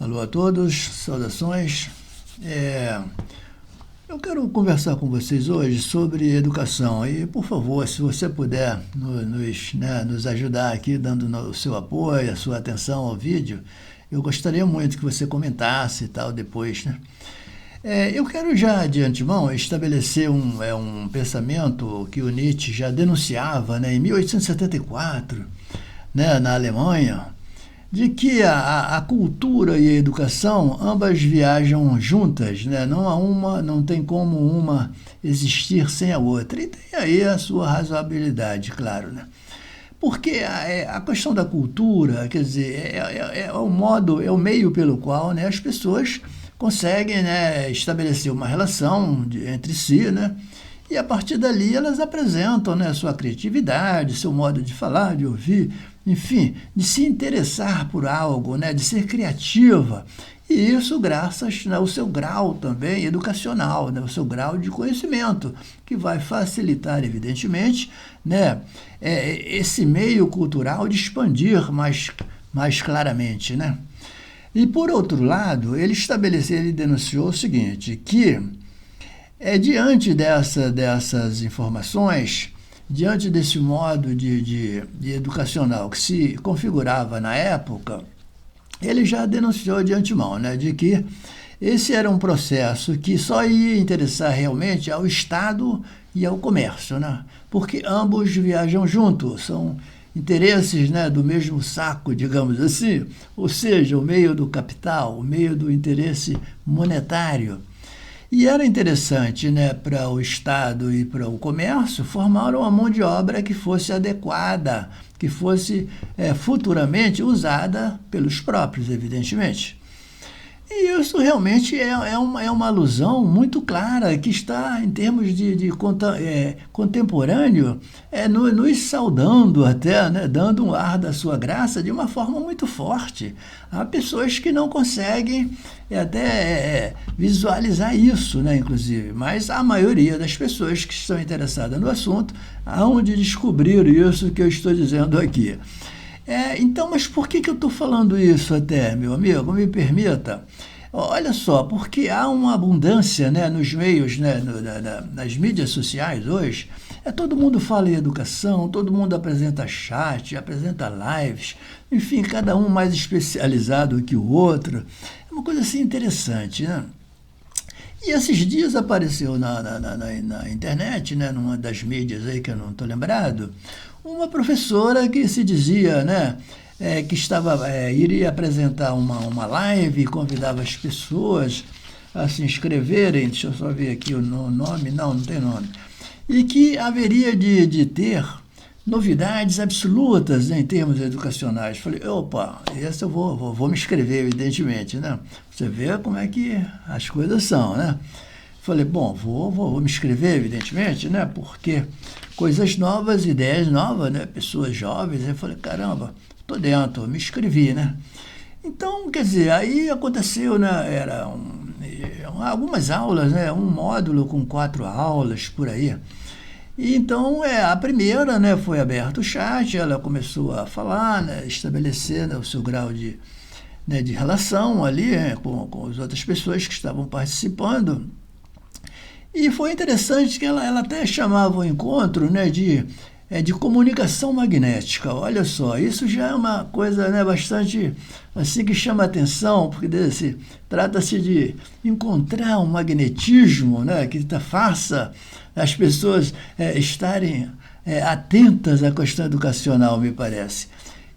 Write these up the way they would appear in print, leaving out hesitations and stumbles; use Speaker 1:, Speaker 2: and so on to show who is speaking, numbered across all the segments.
Speaker 1: Alô a todos, saudações. Eu quero conversar com vocês hoje sobre educação e, por favor, se você puder nos ajudar aqui, dando o seu apoio, a sua atenção ao vídeo, eu gostaria muito que você comentasse e tal depois, né? Eu quero já de antemão estabelecer um pensamento que o Nietzsche já denunciava, né, em 1874, né, na Alemanha, de que a cultura e a educação ambas viajam juntas, né? Não tem como uma existir sem a outra. E tem aí a sua razoabilidade, claro, né? Porque a questão da cultura, quer dizer, é o modo, é o meio pelo qual, né, as pessoas conseguem, né, estabelecer uma relação entre si, né? E a partir dali elas apresentam, né, sua criatividade, seu modo de falar, de ouvir, enfim, de se interessar por algo, né, de ser criativa. E isso graças ao seu grau também educacional, né, o seu grau de conhecimento, que vai facilitar, evidentemente, né, esse meio cultural de expandir mais claramente, né? E, por outro lado, ele denunciou o seguinte, que diante dessas informações, diante desse modo de educacional que se configurava na época, ele já denunciou de antemão, né, de que esse era um processo que só ia interessar realmente ao Estado e ao comércio, né, porque ambos viajam juntos, são interesses, né, do mesmo saco, digamos assim, ou seja, o meio do capital, o meio do interesse monetário. E era interessante, né, para o Estado e para o comércio formar uma mão de obra que fosse adequada, que fosse futuramente usada pelos próprios, evidentemente. E isso realmente é uma alusão muito clara que está, em termos de contemporâneo, nos saudando até, né, dando um ar da sua graça de uma forma muito forte. Há pessoas que não conseguem até visualizar isso, né, inclusive, mas a maioria das pessoas que estão interessadas no assunto hão de descobrir isso que eu estou dizendo aqui. Então, mas por que eu estou falando isso até, meu amigo? Me permita. Olha só, porque há uma abundância, né, nos meios, né, nas mídias sociais hoje. Todo mundo fala em educação, todo mundo apresenta chat, apresenta lives, enfim, cada um mais especializado que o outro. É uma coisa assim interessante, né? E esses dias apareceu na internet, né, numa das mídias aí que eu não estou lembrado, uma professora que se dizia, né, que iria apresentar uma live, convidava as pessoas a se inscreverem, deixa eu só ver aqui o nome, não tem nome, e que haveria de ter novidades absolutas, né, em termos educacionais. Falei, opa, essa eu vou me inscrever, evidentemente, né? Você vê como é que as coisas são, né? Falei, bom, vou me inscrever, evidentemente, né? Porque coisas novas, ideias novas, né? Pessoas jovens. Eu falei, caramba, tô dentro, me inscrevi, né? Então, quer dizer, aí aconteceu, né? Algumas aulas, né? Um módulo com 4 aulas, por aí. E então, a primeira, né, foi aberto o chat, ela começou a falar, né, estabelecer, né, o seu grau de relação ali, né, com as outras pessoas que estavam participando. E foi interessante que ela até chamava o encontro, né, de comunicação magnética. Olha só, isso já é uma coisa, né, bastante assim que chama atenção, porque trata-se de encontrar um magnetismo, né, que faça as pessoas estarem atentas à questão educacional, me parece.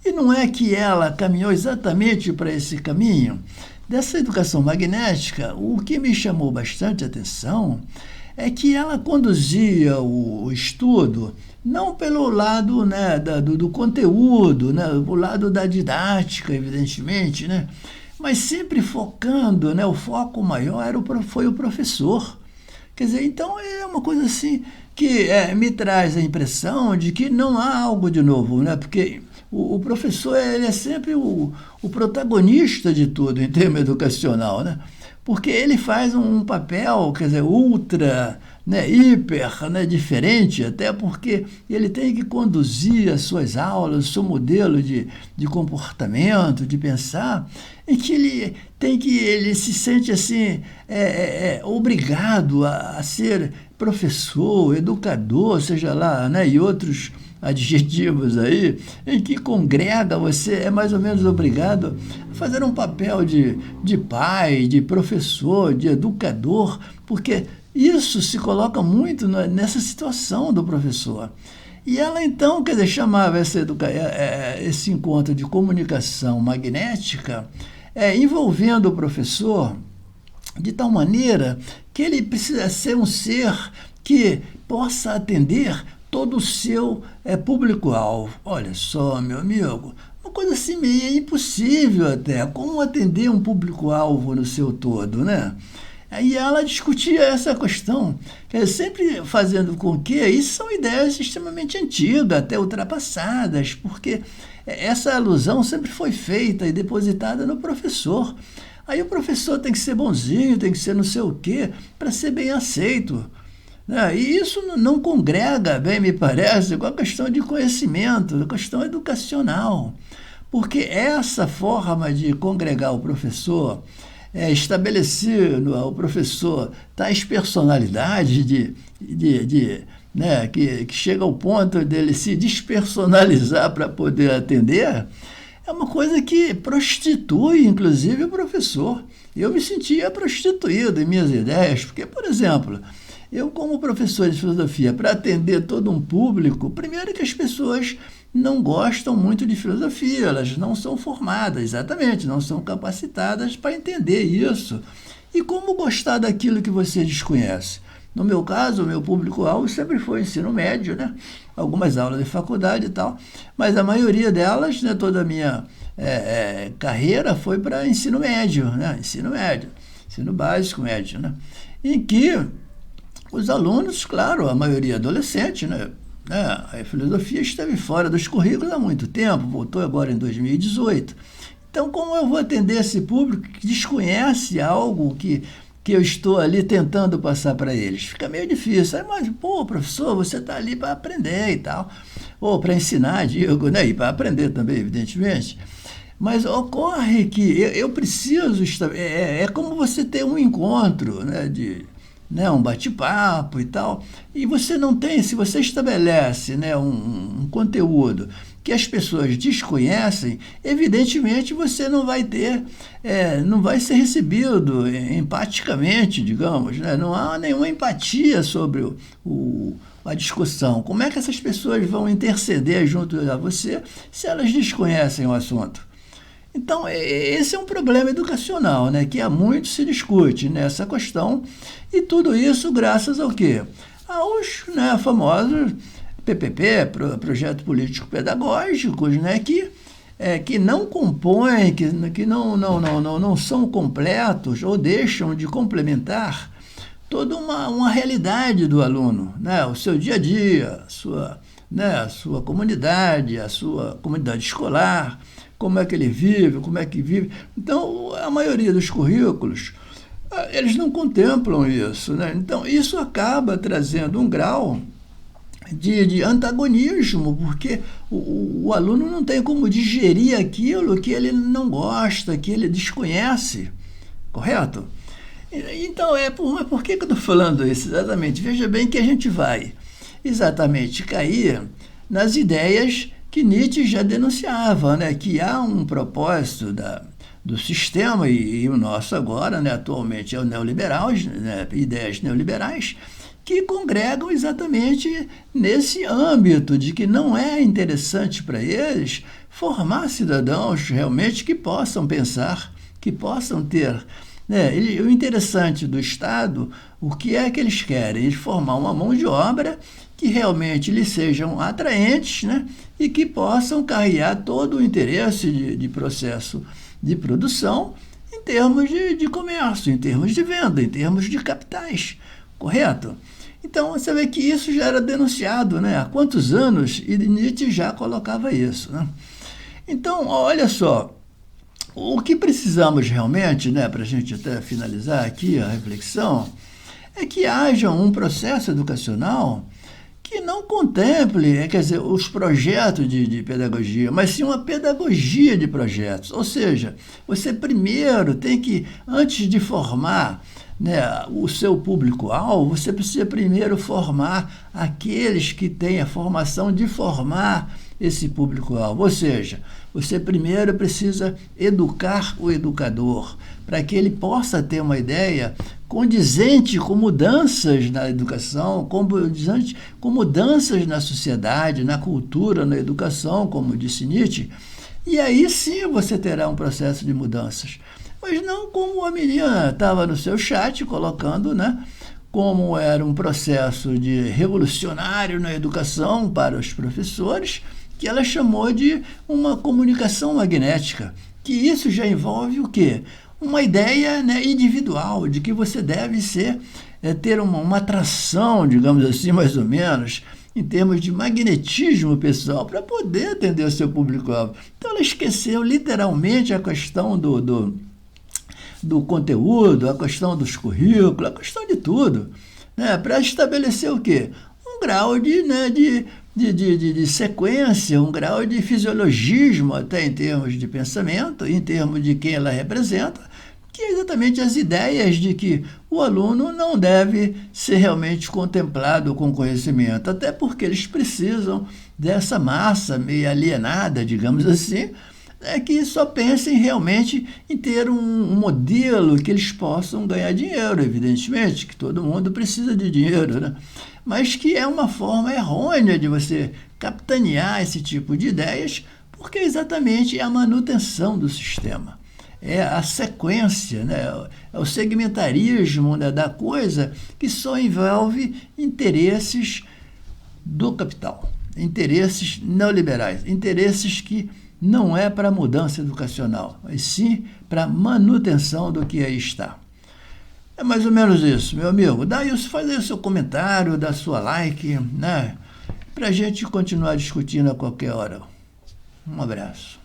Speaker 1: E não é que ela caminhou exatamente para esse caminho? Dessa educação magnética, o que me chamou bastante atenção é que ela conduzia o estudo não pelo lado, né, do conteúdo, né, pelo lado da didática, evidentemente, né, mas sempre focando, né, o foco maior foi o professor. Quer dizer, então é uma coisa assim que me traz a impressão de que não há algo de novo, né, porque o professor ele é sempre o protagonista de tudo em termos educacional, né? Porque ele faz um papel, quer dizer, ultra, né, hiper, né, diferente, até porque ele tem que conduzir as suas aulas, o seu modelo de comportamento, de pensar, em que ele se sente assim, obrigado a ser professor, educador, seja lá, né, e outros adjetivos aí, em que congrega, você é mais ou menos obrigado a fazer um papel de pai, de professor, de educador, porque isso se coloca muito nessa situação do professor. E ela então, quer dizer, chamava esse encontro de comunicação magnética, envolvendo o professor de tal maneira que ele precisa ser um ser que possa atender todo o seu público-alvo. Olha só, meu amigo, uma coisa assim meio impossível até. Como atender um público-alvo no seu todo, né? Aí ela discutia essa questão, sempre fazendo com que isso são ideias extremamente antigas, até ultrapassadas, porque essa alusão sempre foi feita e depositada no professor. Aí o professor tem que ser bonzinho, tem que ser não sei o quê, para ser bem aceito. E isso não congrega bem, me parece, com a questão de conhecimento, a questão educacional. Porque essa forma de congregar o professor, estabelecer no professor tais personalidades que chega ao ponto dele se despersonalizar para poder atender, é uma coisa que prostitui, inclusive, o professor. Eu me sentia prostituído em minhas ideias, porque, por exemplo, eu, como professor de filosofia, para atender todo um público, primeiro que as pessoas não gostam muito de filosofia, elas não são formadas, exatamente, não são capacitadas para entender isso. E como gostar daquilo que você desconhece? No meu caso, o meu público-alvo sempre foi ensino médio, né? Algumas aulas de faculdade e tal, mas a maioria delas, né, toda a minha carreira foi para ensino médio, né? Ensino médio, ensino básico médio, né? Em que os alunos, claro, a maioria adolescente, né? A filosofia esteve fora dos currículos há muito tempo, voltou agora em 2018. Então, como eu vou atender esse público que desconhece algo que eu estou ali tentando passar para eles? Fica meio difícil. Mas, professor, você está ali para aprender e tal. Ou para ensinar, digo, né? E para aprender também, evidentemente. Mas ocorre que eu preciso... É como você ter um encontro, né, um bate-papo e tal, e você não tem, se você estabelece, né, um conteúdo que as pessoas desconhecem, evidentemente você não vai ter, não vai ser recebido empaticamente, digamos, né? Não há nenhuma empatia sobre a discussão. Como é que essas pessoas vão interceder junto a você se elas desconhecem o assunto? Então, esse é um problema educacional, né, que há muito se discute nessa questão, e tudo isso graças ao quê? Aos, né, famosos PPP, Projeto Político Pedagógicos, né, que não compõem, que não são completos ou deixam de complementar toda uma realidade do aluno, né, o seu dia a dia, a sua comunidade escolar, como é que ele vive, como é que vive. Então, a maioria dos currículos, eles não contemplam isso, né? Então, isso acaba trazendo um grau de antagonismo, porque o aluno não tem como digerir aquilo que ele não gosta, que ele desconhece, correto? Então, mas por que eu estou falando isso? Exatamente, veja bem que a gente vai exatamente cair nas ideias que Nietzsche já denunciava, né? Que há um propósito do sistema, e o nosso agora, né, atualmente, é o neoliberal, né, ideias neoliberais, que congregam exatamente nesse âmbito de que não é interessante para eles formar cidadãos realmente que possam pensar, que possam ter... o interessante do Estado, o que é que eles querem? Eles formar uma mão de obra que realmente lhes sejam atraentes, né? E que possam carregar todo o interesse de processo de produção em termos de comércio, em termos de venda, em termos de capitais, correto? Então, você vê que isso já era denunciado, né? Há quantos anos, e Nietzsche já colocava isso, né? Então, olha só, o que precisamos realmente, né, para a gente até finalizar aqui a reflexão, é que haja um processo educacional que não contemple, quer dizer, os projetos de pedagogia, mas sim uma pedagogia de projetos. Ou seja, você primeiro tem que, antes de formar, né, o seu público-alvo, você precisa primeiro formar aqueles que têm a formação de formar esse público-alvo. Ou seja, você primeiro precisa educar o educador, para que ele possa ter uma ideia condizente com mudanças na educação, condizente com mudanças na sociedade, na cultura, na educação, como disse Nietzsche, e aí sim você terá um processo de mudanças. Mas não como a menina estava no seu chat colocando, né? Como era um processo de revolucionário na educação para os professores, que ela chamou de uma comunicação magnética, que isso já envolve o quê? Uma ideia, né, individual de que você deve ter uma atração, digamos assim, mais ou menos, em termos de magnetismo pessoal, para poder atender o seu público-alvo. Então ela esqueceu literalmente a questão do conteúdo, a questão dos currículos, a questão de tudo, né, para estabelecer o quê? Um grau de sequência, um grau de fisiologismo, até em termos de pensamento, em termos de quem ela representa, que é exatamente as ideias de que o aluno não deve ser realmente contemplado com conhecimento, até porque eles precisam dessa massa meio alienada, digamos assim, que só pensem realmente em ter um modelo que eles possam ganhar dinheiro, evidentemente, que todo mundo precisa de dinheiro, né? Mas que é uma forma errônea de você capitanear esse tipo de ideias, porque exatamente é a manutenção do sistema, é a sequência, né? É o segmentarismo, né, da coisa, que só envolve interesses do capital, interesses neoliberais, interesses que não é para mudança educacional, mas sim para manutenção do que aí está. É mais ou menos isso, meu amigo. Daí faz aí o seu comentário, dá sua like, né? Para a gente continuar discutindo a qualquer hora. Um abraço.